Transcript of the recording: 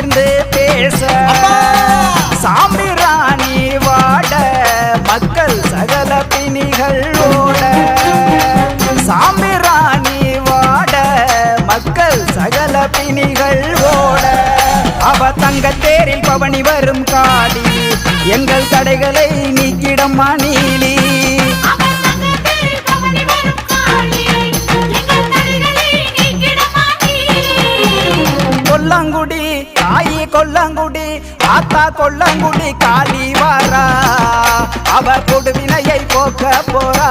பகிர்ந்து பேச சாம்பிராணி வாட மக்கள் சகல பிணிகள் ஓட சாம்பிராணி வாட மக்கள் சகல பிணிகள் ஓட அவ தங்க தேரில் பவனி வரும் காளி எங்கள் தடைகளை நீக்கிடம்மா நீலி கொல்லங்குடி தாயி கொல்லங்குடி ஆத்தா கொல்லங்குடி காளி வாரா அவ கொடுவினையை போக்க போறா